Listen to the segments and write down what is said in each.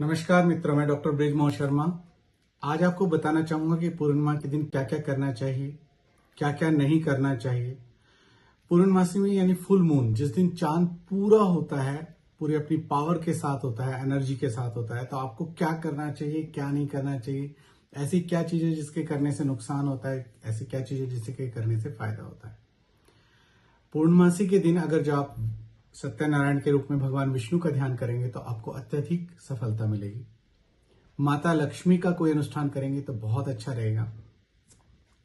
नमस्कार मित्रों, मैं डॉक्टर ब्रिजमोहन शर्मा। आज आपको बताना चाहूंगा कि पूर्णिमा के दिन क्या क्या करना चाहिए, क्या क्या नहीं करना चाहिए। पूर्णमासी में यानी फुल मून, जिस दिन चांद पूरा होता है, पूरी अपनी पावर के साथ होता है, एनर्जी के साथ होता है, तो आपको क्या करना चाहिए, क्या नहीं करना चाहिए। ऐसी क्या चीजें जिसके करने से नुकसान होता है, ऐसी क्या चीजें जिसके करने से फायदा होता है। पूर्णमासी के दिन अगर जो आप सत्यनारायण के रूप में भगवान विष्णु का ध्यान करेंगे तो आपको अत्यधिक सफलता मिलेगी। माता लक्ष्मी का कोई अनुष्ठान करेंगे तो बहुत अच्छा रहेगा।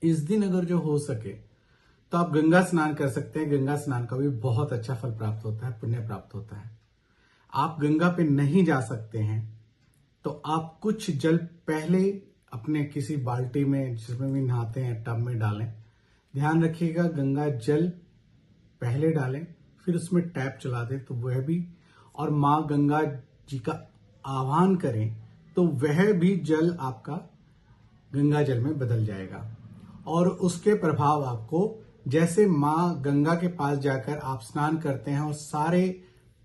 इस दिन अगर जो हो सके तो आप गंगा स्नान कर सकते हैं। गंगा स्नान का भी बहुत अच्छा फल प्राप्त होता है, पुण्य प्राप्त होता है। आप गंगा पे नहीं जा सकते हैं तो आप कुछ जल पहले अपने किसी बाल्टी में, जिसमें भी नहाते हैं, टब में डालें। ध्यान रखिएगा, गंगा जल पहले डालें, फिर उसमें टैप चला दें तो वह भी, और मां गंगा जी का आह्वान करें तो वह भी जल आपका गंगा जल में बदल जाएगा। और उसके प्रभाव आपको, जैसे मां गंगा के पास जाकर आप स्नान करते हैं और सारे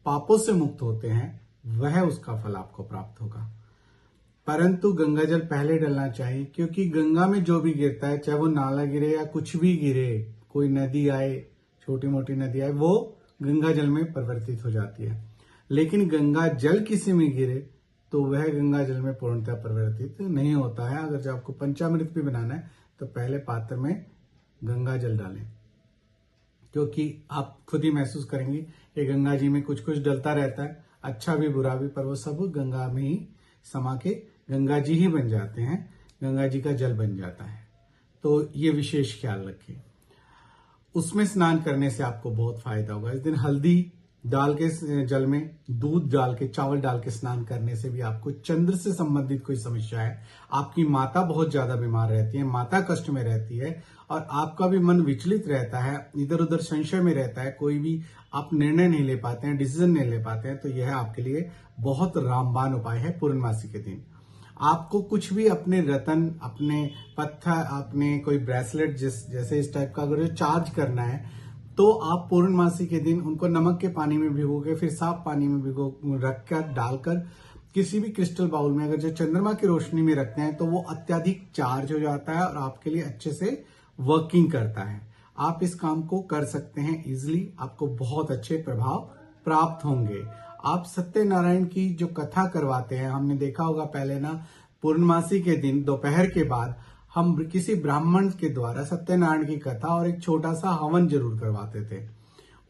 पापों से मुक्त होते हैं, वह उसका फल आपको प्राप्त होगा। परंतु गंगा जल पहले डलना चाहिए, क्योंकि गंगा में जो भी गिरता है, चाहे वो नाला गिरे या कुछ भी गिरे, कोई नदी आए, छोटी मोटी नदी आए, वो गंगा जल में परिवर्तित हो जाती है। लेकिन गंगा जल किसी में गिरे तो वह गंगा जल में पूर्णतः परिवर्तित नहीं होता है। अगर जो आपको पंचामृत भी बनाना है तो पहले पात्र में गंगा जल डालें, क्योंकि आप खुद ही महसूस करेंगे कि गंगा जी में कुछ कुछ डलता रहता है, अच्छा भी बुरा भी, पर वो सब गंगा में ही समा के गंगा जी ही बन जाते हैं, गंगा जी का जल बन जाता है। तो ये विशेष ख्याल रखें। उसमें स्नान करने से आपको बहुत फायदा होगा। इस दिन हल्दी डाल के जल में दूध डाल के, चावल डाल के स्नान करने से भी आपको चंद्र से संबंधित कोई समस्या है, आपकी माता बहुत ज्यादा बीमार रहती है, माता कष्ट में रहती है, और आपका भी मन विचलित रहता है, इधर उधर संशय में रहता है, कोई भी आप निर्णय नहीं ले पाते हैं, डिसीजन नहीं ले पाते हैं, तो यह आपके लिए बहुत रामबाण उपाय है पूर्णमासी के दिन। आपको कुछ भी अपने रतन, अपने पत्थर, अपने कोई ब्रेसलेट जैसे इस टाइप का अगर चार्ज करना है तो आप पूर्णमासी के दिन उनको नमक के पानी में भिगो के, फिर साफ पानी में भिगो रखकर, डालकर किसी भी क्रिस्टल बाउल में अगर जो चंद्रमा की रोशनी में रखते हैं तो वो अत्यधिक चार्ज हो जाता है और आपके लिए अच्छे से वर्किंग करता है। आप इस काम को कर सकते हैं इजिली, आपको बहुत अच्छे प्रभाव प्राप्त होंगे। आप सत्यनारायण की जो कथा करवाते हैं, हमने देखा होगा पहले ना, पूर्णमासी के दिन दोपहर के बाद हम किसी ब्राह्मण के द्वारा सत्यनारायण की कथा और एक छोटा सा हवन जरूर करवाते थे।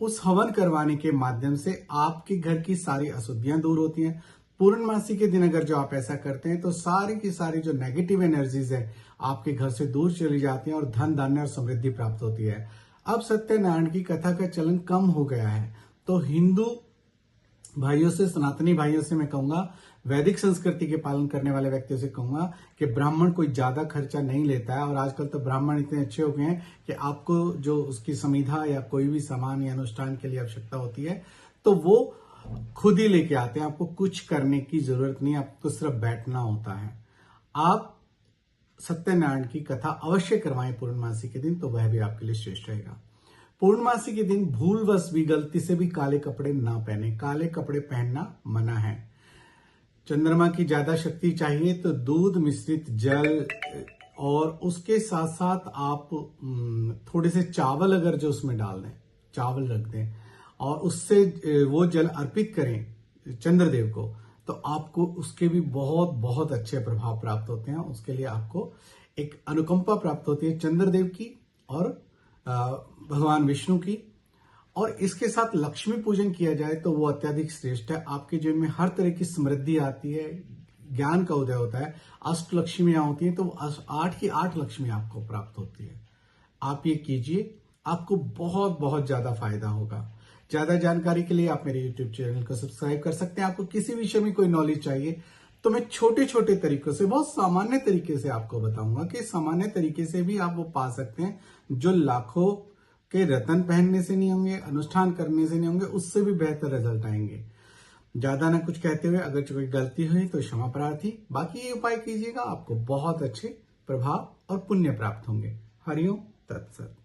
उस हवन करवाने के माध्यम से आपके घर की सारी अशुद्धियां दूर होती हैं। पूर्णमासी के दिन अगर जो आप ऐसा करते हैं तो सारी की सारी जो नेगेटिव एनर्जीज है आपके घर से दूर चली जाती हैं और धन धान्य और समृद्धि प्राप्त होती है। अब सत्यनारायण की कथा का चलन कम हो गया है, तो हिंदू भाइयों से, सनातनी भाइयों से मैं कहूंगा, वैदिक संस्कृति के पालन करने वाले व्यक्तियों से कहूंगा कि ब्राह्मण कोई ज्यादा खर्चा नहीं लेता है। और आजकल तो ब्राह्मण इतने अच्छे हो गए हैं कि आपको जो उसकी समिधा या कोई भी सामान या अनुष्ठान के लिए आवश्यकता होती है तो वो खुद ही लेके आते हैं, आपको कुछ करने की जरूरत नहीं, आपको सिर्फ बैठना होता है। आप सत्यनारायण की कथा अवश्य करवाएं पूर्णमासी के दिन, तो वह भी आपके लिए श्रेष्ठ रहेगा। पूर्णमासी के दिन भूलवश भी, गलती से भी काले कपड़े ना पहने। काले कपड़े पहनना मना है। चंद्रमा की ज्यादा शक्ति चाहिए तो दूध मिश्रित जल और उसके साथ साथ आप थोड़े से चावल अगर जो उसमें डाल दें, चावल रख दें और उससे वो जल अर्पित करें चंद्रदेव को, तो आपको उसके भी बहुत बहुत अच्छे प्रभाव प्राप्त होते हैं। उसके लिए आपको एक अनुकंपा प्राप्त होती है चंद्रदेव की और भगवान विष्णु की। और इसके साथ लक्ष्मी पूजन किया जाए तो वो अत्यधिक श्रेष्ठ है। आपके जीवन में हर तरह की समृद्धि आती है, ज्ञान का उदय होता है, अष्ट लक्ष्मियां होती हैं, तो 8 की 8 लक्ष्मी आपको प्राप्त होती है। आप ये कीजिए, आपको बहुत बहुत ज्यादा फायदा होगा। ज्यादा जानकारी के लिए आप मेरे YouTube चैनल को सब्सक्राइब कर सकते हैं। आपको किसी विषय में कोई नॉलेज चाहिए तो मैं छोटे छोटे तरीकों से, बहुत सामान्य तरीके से आपको बताऊंगा कि सामान्य तरीके से भी आप वो पा सकते हैं, जो लाखों के रतन पहनने से नहीं होंगे, अनुष्ठान करने से नहीं होंगे, उससे भी बेहतर रिजल्ट आएंगे। ज्यादा ना कुछ कहते हुए, अगर कोई गलती हुई तो क्षमा प्रार्थी। बाकी ये उपाय कीजिएगा, आपको बहुत अच्छे प्रभाव और पुण्य प्राप्त होंगे। हरिओम तत्सत।